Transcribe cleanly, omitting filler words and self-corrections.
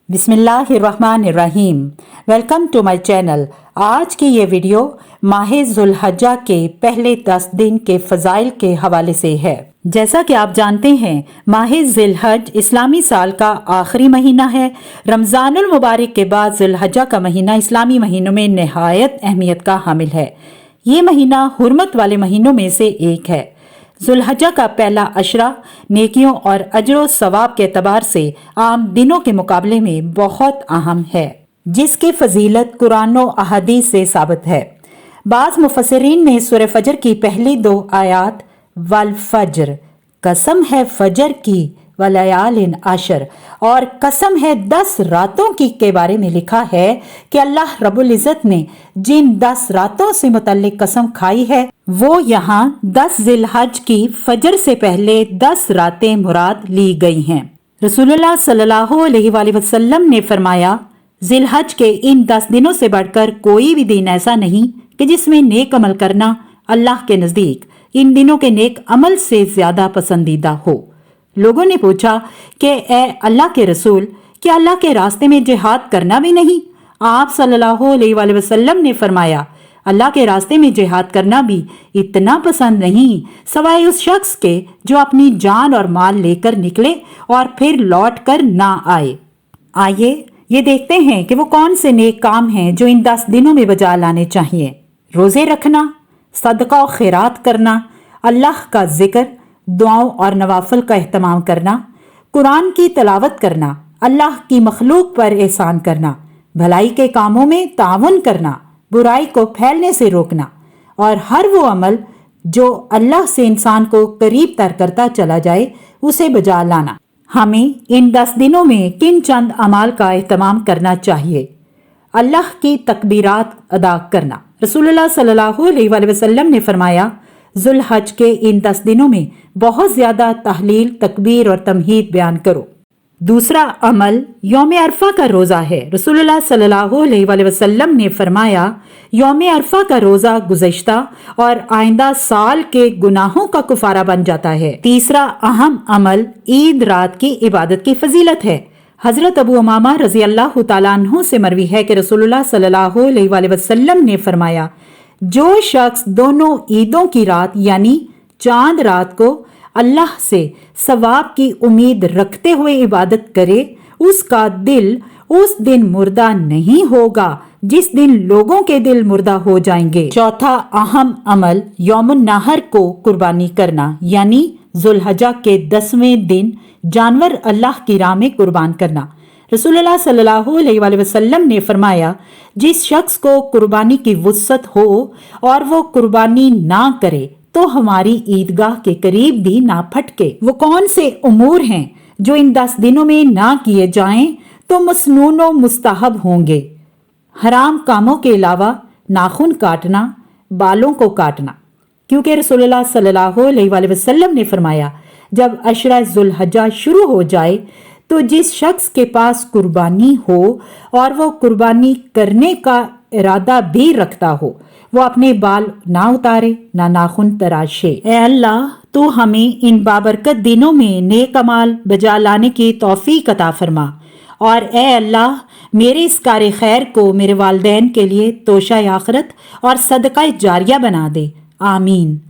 बिस्मिल्लाहिर्रहमानिर्रहीम। Welcome to my channel. आज की ये वीडियो माह ज़ुल्हज्जा के पहले 10 दिन के फ़ज़ाइल के हवाले से है। जैसा कि आप जानते हैं, माह ज़िलहज इस्लामी साल का आखिरी महीना है। रमज़ानुल मुबारक के बाद ज़ुल्हज्जा का महीना इस्लामी महीनों में नहायत अहमियत का हामिल है। ये महीना हुर्मत वाले महीनों में से एक है। ज़ुल्हज्जा का पहला अशरा नेकियों और अजर सवाब के एतबार से आम दिनों के मुकाबले में बहुत अहम है, जिसकी फजीलत कुरान और अहादीस से साबित है। बाज़ मुफस्सिरीन ने सूरह फजर की पहली 2 आयात वल फज्र, कसम है फजर की, वलयालिन आशर, और कसम है 10 रातों की के बारे में लिखा है कि अल्लाह रब्बुल इज़्ज़त ने जिन 10 रातों से मुतल्लिक कसम खाई है वो यहाँ 10 ज़िलहज की फजर से पहले 10 रातें मुराद ली गई हैं। रसूलुल्लाह सल्लल्लाहु अलैहि वसल्लम ने फरमाया, ज़िलहज के इन 10 दिनों से बढ़कर कोई भी दिन ऐसा नहीं कि जिसमें नेक अमल करना अल्लाह के नज़दीक इन दिनों के नेक अमल से ज्यादा पसंदीदा हो। लोगों ने पूछा कि ए अल्लाह के रसूल, क्या अल्लाह के रास्ते में जिहाद करना भी नहीं? आप सल्लल्लाहु अलैहि वसल्लम ने फरमाया, अल्लाह के रास्ते में जिहाद करना भी इतना पसंद नहीं सवाए उस शख्स के जो अपनी जान और माल लेकर निकले और फिर लौट कर ना आए। आइए ये देखते हैं कि वो कौन से नेक काम हैं जो इन 10 दिनों में बजा लाने चाहिए। रोजे रखना, सदका और खैरात करना, अल्लाह का जिक्र, दुआओं और नवाफिल का एहतमाम करना, कुरान की तिलावत करना, अल्लाह की मखलूक पर एहसान करना, भलाई के कामों में ताउन करना, बुराई को फैलने से रोकना और हर वो अमल जो अल्लाह से इंसान को करीब तर करता चला जाए उसे बजा लाना। हमें इन 10 दिनों में किन चंद अमाल का एहतमाम करना चाहिए? अल्लाह की तकबीरात अदा करना। रसूलुल्लाह सल्लल्लाहु अलैहि वसल्लम ने फरमाया, ज़ुल्हज के इन 10 दिनों में बहुत ज्यादा तहलील, तकबीर और तमहीद बयान करो। दूसरा अमल यौम अरफा का रोजा है। रसूलुल्लाह सल्लल्लाहु अलैहि वसल्लम ने फरमाया, यौम अरफा का रोजा गुज़श्ता और आइंदा साल के गुनाहों का कुफारा बन जाता है। तीसरा अहम अमल ईद रात की इबादत की फजीलत है। हजरत अबू उमामा रजी अल्लाह तआला अन्हु से मरवी है कि रसूलुल्लाह सल्लल्लाहु अलैहि वसल्लम ने फरमाया, जो शख्स दोनों ईदों की रात यानी चांद रात को अल्लाह से सवाब की उम्मीद रखते हुए इबादत करे, उसका दिल उस दिन मुर्दा नहीं होगा जिस दिन लोगों के दिल मुर्दा हो जाएंगे। चौथा अहम अमल यौमुन नहर को कुर्बानी करना यानी ज़ुल्हज्जा के 10वें दिन जानवर अल्लाह की राह में कुर्बान करना। रसूलुल्लाह सल्लल्लाहु अलैहि वसल्लम ने फरमाया, जिस शख्स को कुर्बानी की वुसअत हो और वो कुर्बानी ना करे तो हमारी ईदगाह के करीब भी ना फटके। वो कौन से उमूर हैं जो इन 10 दिनों में ना किए जाएं तो मसनून व मुस्तहब होंगे? हराम कामों के अलावा नाखून काटना, बालों को काटना, क्योंकि रसूलुल्लाह सल्लल्लाहु अलैहि वसल्लम ने फरमाया, जब अशरा ज़ुल्हज्जा शुरू हो जाए तो जिस शख्स के पास कुर्बानी हो और वो कुर्बानी करने का इरादा भी रखता हो, वो अपने बाल ना उतारे ना नाखून तराशे। ए अल्लाह, तू हमें इन बाबरकत दिनों में नेक अमाल बजा लाने की तौफीक अता फरमा और ए अल्लाह, मेरे इस कार्य खैर को मेरे वालिदैन के लिए तोशा आखिरत और सदका जारिया बना दे। आमीन।